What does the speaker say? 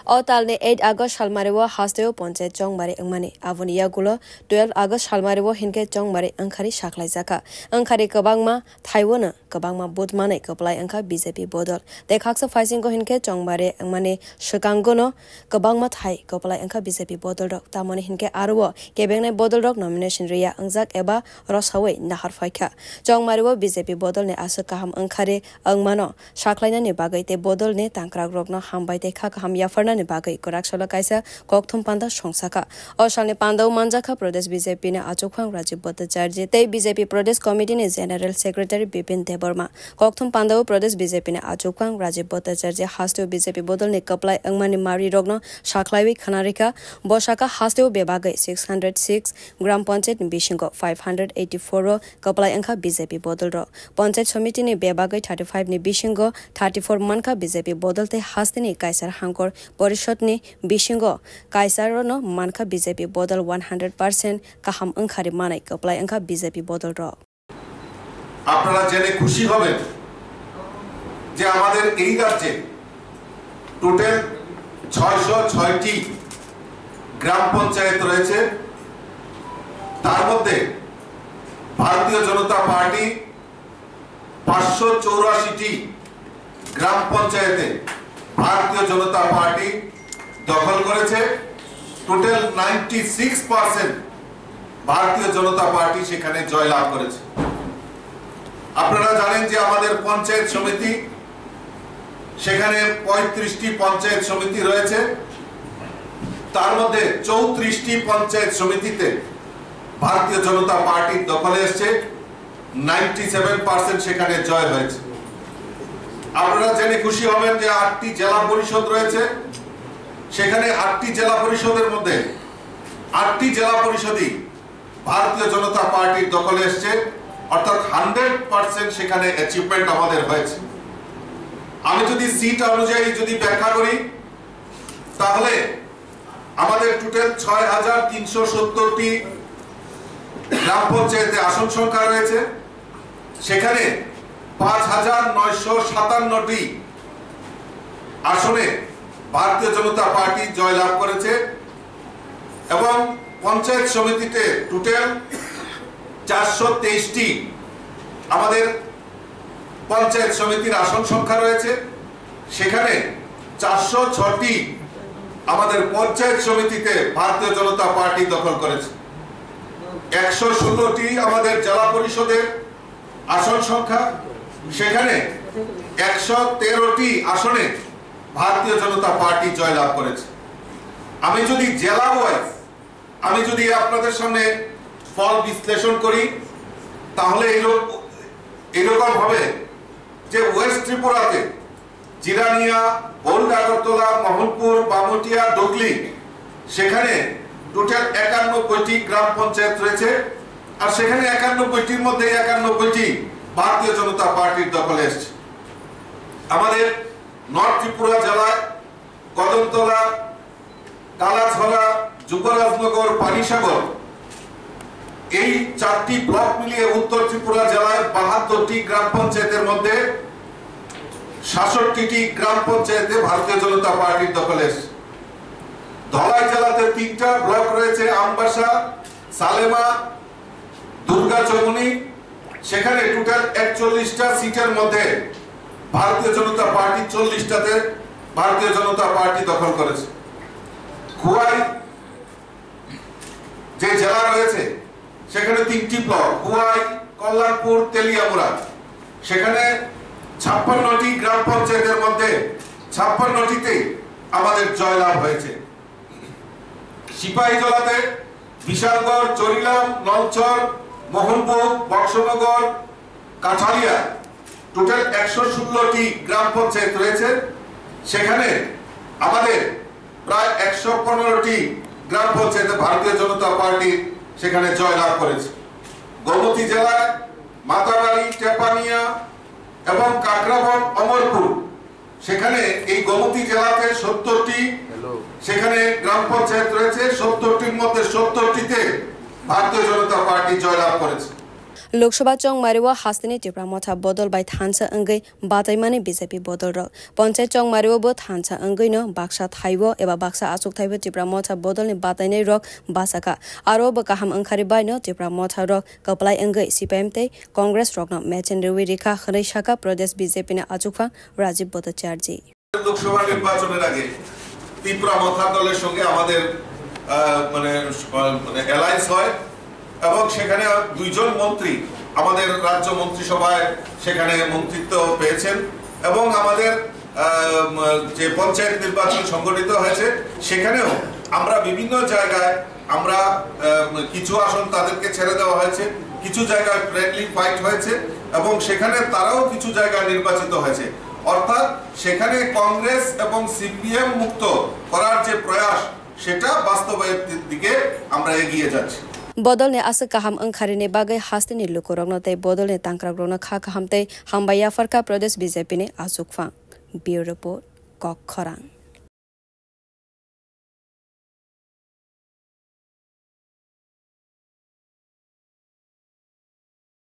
O talne 8 August Shalmarewa hasteo ponche chongmare angmani avoni yagulo 12 August Shalmarewa hinke chongmare angkhari shaklai jaka angkhari kabangma thaiwona kabangma bodmane kaplai angkha BJP bodol dekhaksa fighting ko hinke chongmare angmani shakangono kabangma thai kaplai angkha BJP bodol rok tamone hinke arwo kebengne bodol rok nomination riya angjak eba rosawei nahar faikha chongmarewa BJP bodol ne asa kaham angkhari angmano shaklaina ni bagai te bodol ne tangkrak rok no hambai te kha kaham yafarna ni bagai korak sala kaisa kokthum panda songsaka osalne pandau manjaka pradesh BJP ne achokhang Rajiv Bhattacharya te BJP pradesh committee ne general secretary Bipin Debarma kokthum pandau pradesh BJP ne achokhang Rajiv Bhattacharya hasteo BJP bodol ne kaplai angmani mari rogno shaklaiwi khanarika bosaka hasteo bebagai 606 gram panchayat ni bishingo 584 ro kaplai angkha BJP bodol ro panchayat committee ne bebagai 35 ni bishingo 34 manka BJP bodol te hastini kaisar hangkor परिषद ने बिशिंगो काइसारो मानखा BJP बदल 100% কাহাম अंखारे मानाय कपलाय अंखा BJP बदल র আপনারা জেনে খুশি হবেন যে আমাদের এই রাজ্যে টোটাল 606টি গ্রাম পঞ্চায়েত রয়েছে তার মধ্যে ভারতীয় জনতা পার্টি 584টি গ্রাম পঞ্চায়েতে भारतीय जनता पार्टी दखल करेছে টোটাল 96% भारतीय जनता पार्टी সেখানে জয়লাভ করেছে আপনারা জানেন যে আমাদের পঞ্চায়েত সমিতি সেখানে 35টি পঞ্চায়েত সমিতি রয়েছে তার মধ্যে 34টি পঞ্চায়েত সমিতিতে भारतीय जनता पार्टी দখলে এসেছে 97% সেখানে জয় হয়েছে আপনারা জেনে খুশি হবেন যে 8টি জেলা পরিষদ রয়েছে সেখানে 8টি জেলা পরিষদের মধ্যে 8টি জেলা পরিষদই ভারতীয় জনতা পার্টির দখলে এসেছে অর্থাৎ 100% সেখানে অ্যাচিভমেন্ট আমাদের হয়েছে আমি যদি সিট অনুযায়ী যদি ব্যাখ্যা করি তাহলে আমাদের টোটাল 6370টি গ্রাম পঞ্চায়েতে আসন সংখ্যা রয়েছে সেখানে 5957টি আসনে भारतीय जनता पार्टी জয়লাভ করেছে এবং পঞ্চায়েত সমিতিতে টোটাল 423টি আমাদের পঞ্চায়েত সমিতির আসন সংখ্যা রয়েছে সেখানে 406টি আমাদের পঞ্চায়েত সমিতিতে भारतीय जनता पार्टी দখল করেছে 116টি আমাদের জেলা পরিষদের আসন সংখ্যা সেখানে 113টি আসনে भारतीय जनता पार्टी জয়লাভ করেছে আমি যদি জেলা ওয়াইজ আমি যদি আপনাদের সামনে ফল বিশ্লেষণ করি তাহলে এরকম হবে যে ওয়েস্ট ত্রিপুরাতে জিরানিয়া ওল্ড আগরতলা মোহনপুর বামুটিয়া ডগলি সেখানে টোটাল 91টি গ্রাম পঞ্চায়েত রয়েছে আর সেখানে 91টির মধ্যে 91টি भारतीय जनता पार्टी দখলে এসেছে আমাদের নর্থ ত্রিপুরা জেলায় কদমতলা কালাছড়া যুবরাজনগর পানিসাগর এই 4টি ব্লক মিলিয়ে উত্তর ত্রিপুরা জেলায় 72টি গ্রাম পঞ্চায়েতের মধ্যে 66টি গ্রাম পঞ্চায়েতে भारतीय जनता পার্টির দখলে এসেছে ধলাই জেলাতে 3টা ব্লক রয়েছে আমবাসা সালেমা দুর্গাচৌমুনি সেখানে টোটাল 41টা সিটের মধ্যে भारतीय जनता पार्टी 40টাতে भारतीय जनता पार्टी দখল করেছে খুয়াই যে জেলা রয়েছে সেখানে 3টি ব্লক খুয়াই কল্যাণপুর তেলিয়ামুড়া সেখানে 56টি গ্রাম পঞ্চায়েতের মধ্যে 56টিতে আমাদের জয়লাভ হয়েছে সিপাহীজলাতে বিশালগড় চরিলাম নলচর মোহনপুর বক্সনগর কাঠালিয়া টোটাল 116টি গ্রাম পঞ্চায়েত রয়েছে সেখানে আমাদের প্রায় 115টি গ্রাম পঞ্চায়েতে भारतीय जनता পার্টি সেখানে জয়লাভ করেছে গোমতী জেলায় মাতাবাড়ি টেপানিয়া এবং কাকরাবন অমরপুর সেখানে এই গোমতী জেলাতে 70টি সেখানে গ্রাম পঞ্চায়েত রয়েছে 70টির মধ্যে 70টিতে भारतीय जनता पार्टी জয়লাভ করেছে लोकसभा चौंगमारिवा हास्तिनि टिप्रा मथा बदल बाय थानसा अंगै बाताइमानि बीजेपी बदल र पञ्चायत चौंगमारिवा बो थानसा अंगैनो बाक्सा थाइबो एबा बाक्सा आचुक थाइबो टिप्रा मथा बदलनि बाताइनै रक बासाका आरो ब काहाम अंखारि बायनो टिप्रा मथा रक कपलाय अंगै सीपीएम ते कांग्रेस रकनो मेचेन रेखा खरै शाखा प्रदेश बीजेपी ने आचुकफा राजीव भट्टाचार्य लोकसभा নির্বাচনের আগে ত্রিপুরা মথা দলের সঙ্গে আমাদের মানে অ্যালায়েন্স হয় এবং সেখানে দুইজন মন্ত্রী আমাদের রাজ্য মন্ত্রিসভায় সেখানে মন্ত্রিত্ব পেয়েছেন এবং আমাদের যে পঞ্চায়েত নির্বাচন সংগঠিত হয়েছে সেখানেও আমরা বিভিন্ন জায়গায় আমরা কিছু আসন তাদেরকে ছেড়ে দেওয়া হয়েছে কিছু জায়গায় ফ্রেন্ডলি ফাইট হয়েছে এবং সেখানে তারাও কিছু জায়গায় নির্বাচিত হয়েছে অর্থাৎ সেখানে কংগ্রেস এবং সিপিএম মুক্ত করার যে প্রয়াস সেটা বাস্তবায়নের দিকে আমরা এগিয়ে যাচ্ছি बदल ने आस काहाम अंखारिने बागै हास्तिनि लुकुरंगनते बदल ने तांक्राग्रोना खा काहामते हामबाया फरका प्रदेश बीजेपी ने आजुकफा ब्यूरो रिपोर्ट कक खरां।